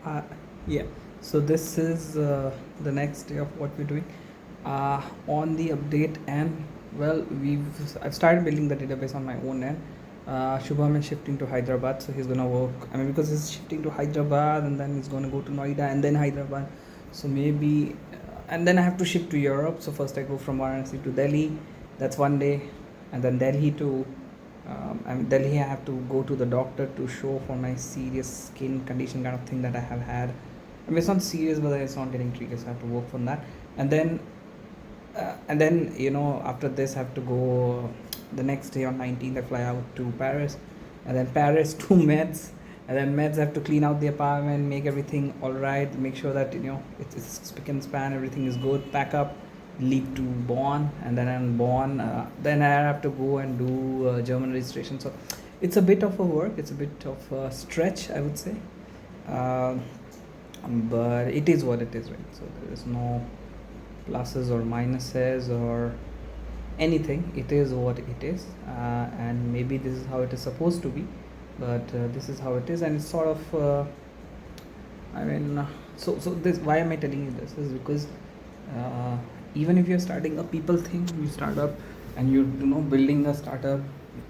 Uh, yeah, so this is the next day of what we're doing. On the update, and well, I've started building the database on my own end. Shubham is shifting to Hyderabad, so he's gonna work. I mean, because he's shifting to Hyderabad, and then he's gonna go to Noida, and then Hyderabad. So maybe, and then I have to shift to Europe. So first I go from Varanasi to Delhi. That's one day, and then Delhi to Delhi, I have to go to the doctor to show for my serious skin condition kind of thing that I have had. I mean, it's not serious, but it's not getting treated, so I have to work from that. And then after this, I have to go the next day on 19th. I fly out to Paris, and then Paris to Meds, and then Meds I have to clean out the apartment, make everything all right, make sure that it's spick and span, everything is good, pack up, leave to Bonn, and then I'm Bonn. Then I have to go and do German registration. So it's a bit of a work. It's a bit of a stretch, I would say. Um but it is what it is, right? So there is no pluses or minuses or anything. It is what it is, and maybe this is how it is supposed to be, but this is how it is, and it's sort of. I mean, so this, why am I telling you this? Is because uh, even if you're starting up, people think you start up and building a startup.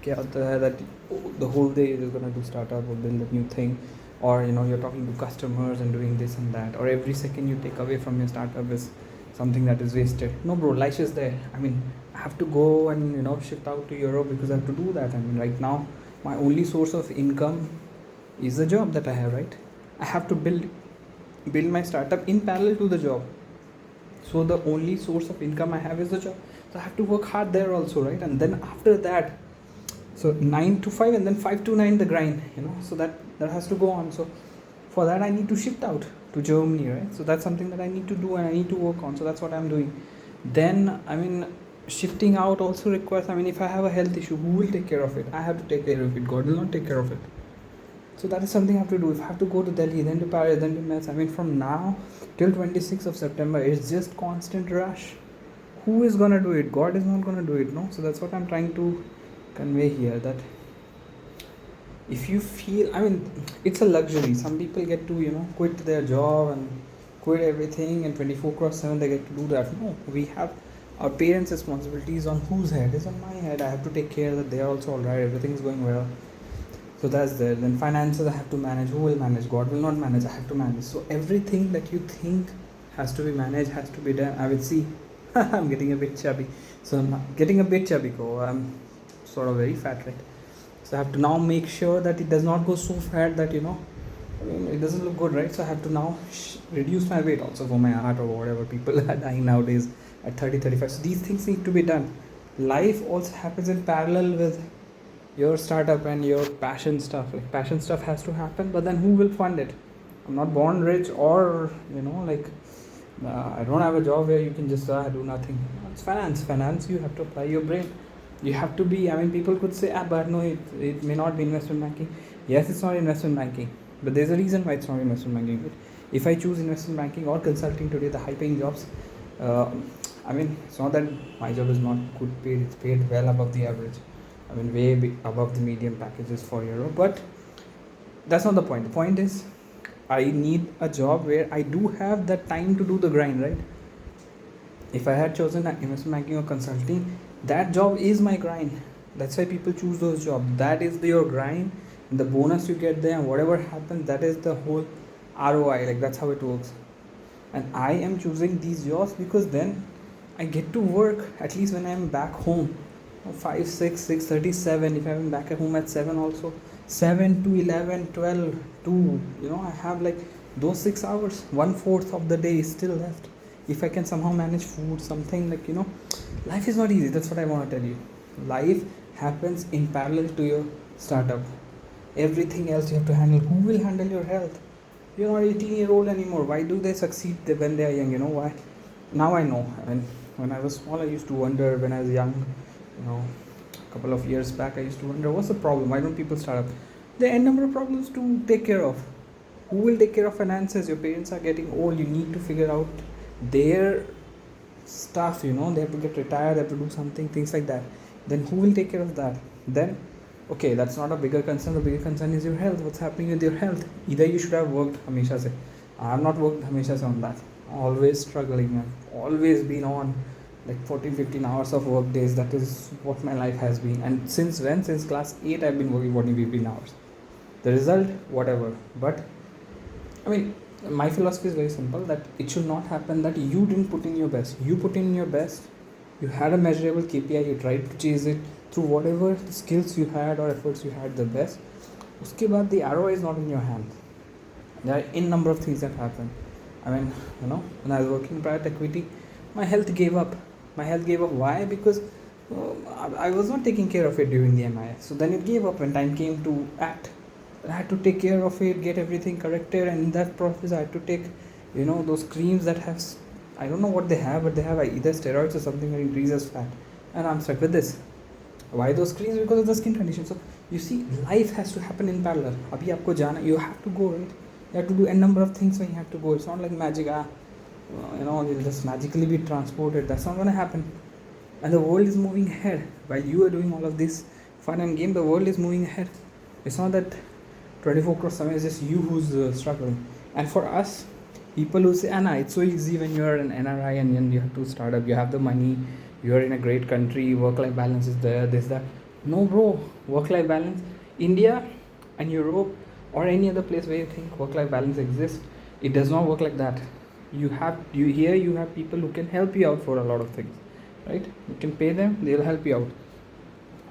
क्या होता है that the whole day you're gonna do startup or build a new thing, or you're talking to customers and doing this and that, or every second you take away from your startup is something that is wasted. No, bro, life is there. I mean, I have to go and shift out to Europe because I have to do that. I mean, right now my only source of income is the job that I have, right? I have to build my startup in parallel to the job. So the only source of income I have is the job. So I have to work hard there also, right? And then after that, so 9 to 5, and then 5 to 9 the grind, so that has to go on. So for that I need to shift out to Germany, right? So that's something that I need to do and I need to work on. So that's what I'm doing. Then, I mean, shifting out also requires, I mean, if I have a health issue, who will take care of it? I have to take care of it. God will not take care of it. So that is something I have to do. If I have to go to Delhi, then to Paris, then to Metz, I mean, from now till 26th of September, it's just constant rush. Who is gonna do it? God is not gonna do it, no? So that's what I'm trying to convey here, that if you feel, I mean, it's a luxury. Some people get to quit their job and quit everything, and 24/7 they get to do that. No, we have our parents' responsibilities on whose head? Is on my head. I have to take care that they are also all right, everything is going well. So that's there. Then finances I have to manage. Who will manage? God will not manage. I have to manage. So everything that you think has to be managed, has to be done. I will see. I'm getting a bit chubby. So I'm getting a bit chubby. I'm sort of very fat, right? So I have to now make sure that it does not go so fat that I mean, it doesn't look good, right? So I have to now reduce my weight also for my art or whatever. People are dying nowadays at 30, 35. So these things need to be done. Life also happens in parallel with your startup and your passion stuff. Like, passion stuff has to happen, but then who will fund it? I'm not born rich, or I don't have a job where you can just do nothing. It's finance. You have to apply your brain. You have to be, I mean, people could say, but no, it may not be investment banking. Yes, it's not investment banking, but there's a reason why it's not investment banking. But if I choose investment banking or consulting today, the high paying jobs, I mean, it's not that my job is not good paid. It's paid well above the average. I mean, way above the medium packages for Europe. But that's not the point. The point is, I need a job where I do have that time to do the grind, right? If I had chosen investment banking or consulting, that job is my grind. That's why people choose those jobs. That is your grind, and the bonus you get there, and whatever happens, that is the whole ROI. Like, that's how it works. And I am choosing these jobs because then I get to work at least when I'm back home. 5, 6, 6:30, 7. If I'm back at home at 7 also, 7 to 11, 12, 2, I have like those 6 hours, 1/4 of the day is still left. If I can somehow manage food, something like, life is not easy. That's what I want to tell you. Life happens in parallel to your startup. Everything else you have to handle. Who will handle your health? You're not 18-year-old anymore. Why do they succeed when they are young? Why? Now I know. I mean, when I was small, I used to wonder. When I was young, a couple of years back, I used to wonder, what's the problem? Why don't people start up? There are a number of problems to take care of. Who will take care of finances? Your parents are getting old. You need to figure out their stuff. They have to get retired, they have to do something, things like that. Then who will take care of that? Then Okay, that's not a bigger concern. The bigger concern is your health. What's happening with your health? Either you should have worked hamesha se. I have not worked hamesha se on that. Always struggling. I've always been on like 14, 15 hours of work days. That is what my life has been. And since when? Since class 8, I've been working 14, 15 hours. The result, whatever. But I mean, my philosophy is very simple, that it should not happen that you didn't put in your best. You put in your best. You had a measurable KPI. You tried to chase it through whatever skills you had or efforts you had the best. Uske baad the arrow is not in your hand. There are n number of things that happen. I mean, when I was working in private equity, my health gave up. Why? Because I was not taking care of it during the MIS. So then it gave up when time came to act. I had to take care of it, get everything corrected, and in that process I had to take, those creams that have, I don't know what they have, but they have either steroids or something that increases fat. And I'm stuck with this. Why those creams? Because of the skin condition. So you see, life has to happen in parallel. Abhi aapko jana, you have to go, right? You have to do n number of things when you have to go. It's not like magic, you'll just magically be transported. That's not going to happen. And the world is moving ahead. While you are doing all of this fun and game, the world is moving ahead. It's not that 24 crores Samay is just you who's struggling. And for us, people who say, Anna, it's so easy when you're an NRI and then you have to start up, you have the money, you're in a great country, work-life balance is there, this, that. No, bro, work-life balance, India and Europe or any other place where you think work-life balance exists, it does not work like that. You have people who can help you out for a lot of things, right? You can pay them, they'll help you out.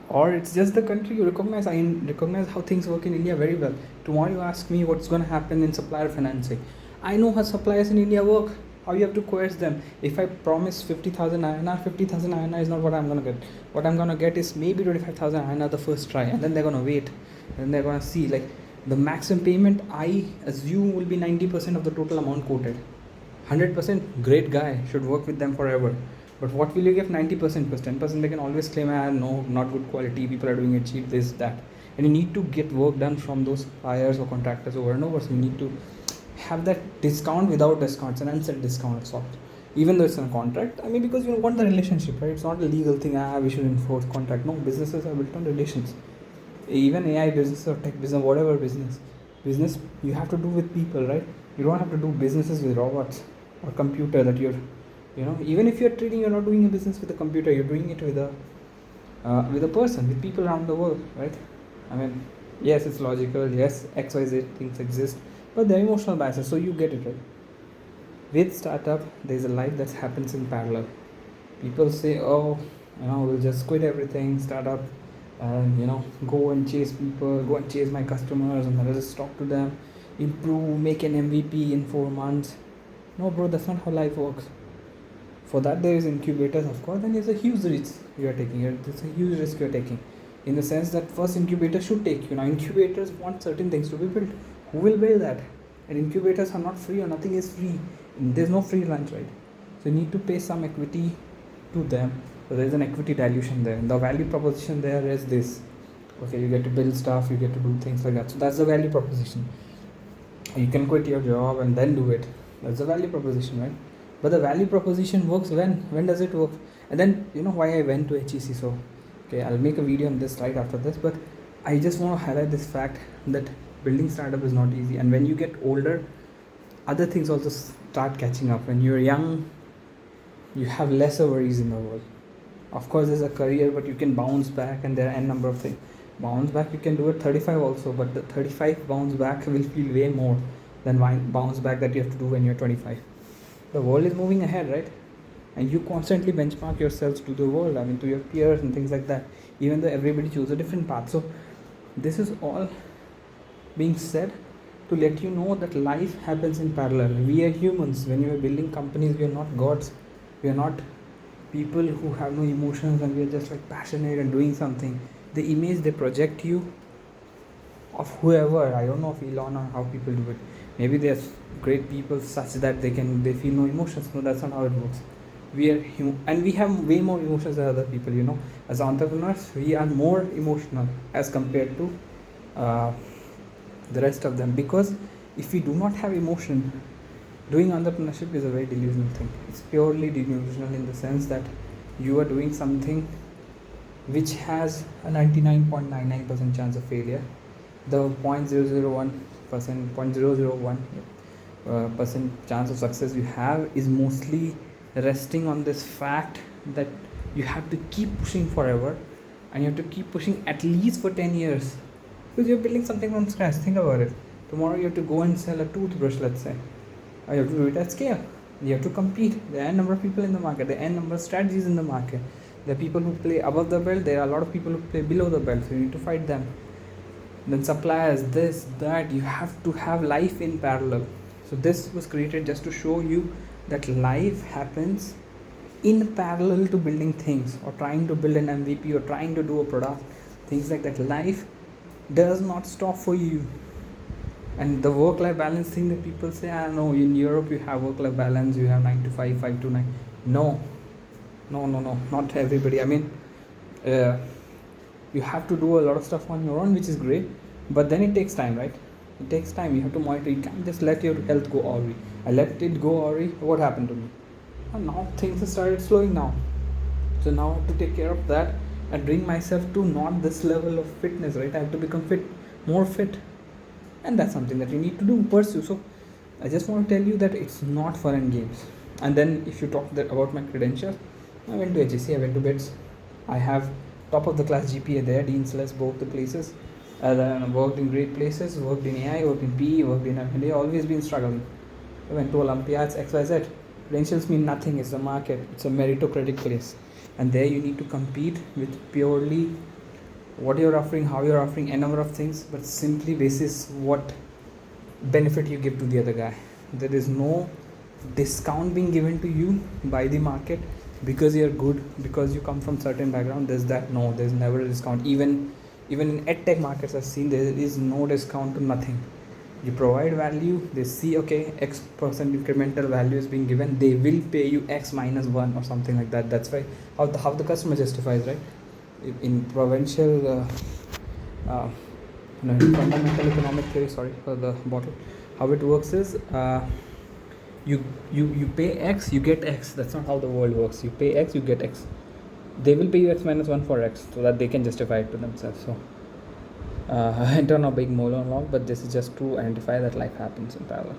Or it's just the country you recognize. I recognize how things work in India very well. Tomorrow you ask me what's going to happen in supplier financing. I know how suppliers in India work, how you have to coerce them. If I promise 50,000 INR, 50,000 INR is not what I'm going to get. What I'm going to get is maybe 25,000 INR the first try, and then they're going to wait. And they're going to see, like, the maximum payment I assume will be 90% of the total amount quoted. 100%, great guy, should work with them forever. But what will you give 90%? Because 10% they can always claim, no, not good quality, people are doing it cheap, this, that. And you need to get work done from those buyers or contractors over and over. So you need to have that discount without discounts, an unsaid discount of sort. Even though it's a contract, because you want the relationship, right? It's not a legal thing, we should enforce contract. No, businesses are built on relations. Even AI business or tech business, whatever business, you have to do with people, right? You don't have to do businesses with robots or computer that you're, even if you're trading, you're not doing a business with a computer, you're doing it with a person, with people around the world, right? Yes, it's logical, yes, XYZ things exist, but they're emotional biases, so you get it, right? With startup, there's a life that happens in parallel. People say, we'll just quit everything, start up, and go and chase people, go and chase my customers, and I'll just talk to them, improve, make an MVP in 4 months. No, bro, that's not how life works. For that, there is incubators, of course, and it's a huge risk you're taking. It's a huge risk you're taking, in the sense that first incubator should take you. Now, incubators want certain things to be built. Who will build that? And incubators are not free, or nothing is free. There's no free lunch, right? So you need to pay some equity to them. So there's an equity dilution there. The value proposition there is this. Okay, you get to build stuff, you get to do things like that. So that's the value proposition. You can quit your job and then do it. That's the value proposition, right? But the value proposition works when does it work? And then, why I went to HEC. So, okay, I'll make a video on this right after this, but I just want to highlight this fact that building startup is not easy. And when you get older, other things also start catching up. When you're young, you have lesser worries in the world. Of course, there's a career, but you can bounce back, and there are n number of things. Bounce back, you can do at 35 also, but the 35 bounce back will feel way more than bounce back that you have to do when you're 25. The world is moving ahead, right? And you constantly benchmark yourselves to the world, to your peers and things like that, even though everybody chooses a different path. So this is all being said to let you know that life happens in parallel. We are humans. When you are building companies, we are not gods. We are not people who have no emotions, and we are just like passionate and doing something. The image they project you of whoever, I don't know if Elon or how people do it. Maybe they're great people such that they feel no emotions. No, that's not how it works. We are human, and we have way more emotions than other people. As entrepreneurs, we are more emotional as compared to the rest of them. Because if we do not have emotion, doing entrepreneurship is a very delusional thing. It's purely delusional in the sense that you are doing something which has a 99.99% chance of failure. The 0.001%, 0.001 percent chance of success you have is mostly resting on this fact that you have to keep pushing forever, and you have to keep pushing at least for 10 years, because you're building something from scratch. Think about it. Tomorrow you have to go and sell a toothbrush, let's say. You have to do it at scale. You have to compete. There are n number of people in the market. There are n number of strategies in the market. There are people who play above the belt. There are a lot of people who play below the belt. So you need to fight them. Then suppliers, this, that. You have to have life in parallel. So this was created just to show you that life happens in parallel to building things, or trying to build an MVP, or trying to do a product. Things like that. Life does not stop for you. And the work-life balance thing that people say, I know in Europe you have work-life balance, you have 9 to 5, 5 to 9. No, not everybody. I mean, you have to do a lot of stuff on your own, which is great, but then it takes time, right? It takes time. You have to monitor. You can't just let your health go awry. I let it go awry. What happened to me? And now things have started slowing down. So now I have to take care of that and bring myself to not this level of fitness, right? I have to become fit, more fit, and that's something that you need to do, pursue. So I just want to tell you that it's not fun and games. And then if you talk about my credentials, I went to HEC, I went to BITS. I have top of the class GPA there, Dean's List, both the places. And then worked in great places, worked in AI, worked in PE, worked in M&A, always been struggling. I went to Olympiads, XYZ. Credentials mean nothing, it's the market, it's a meritocratic place. And there you need to compete with purely what you're offering, how you're offering, a number of things, but simply basis what benefit you give to the other guy. There is no discount being given to you by the market because you're good, because you come from certain background. There's never a discount. Even in edtech markets, I've seen there is no discount to nothing. You provide value, they see, okay, X percent incremental value is being given, they will pay you X minus 1 or something like that. That's why how the customer justifies, right? In provincial fundamental economic theory, sorry for the bottle, how it works is you pay X, you get X. That's not how the world works. You pay X, you get X. They will pay you X minus 1 for X so that they can justify it to themselves. So I went on a big monologue, but this is just to identify that life happens in parallel.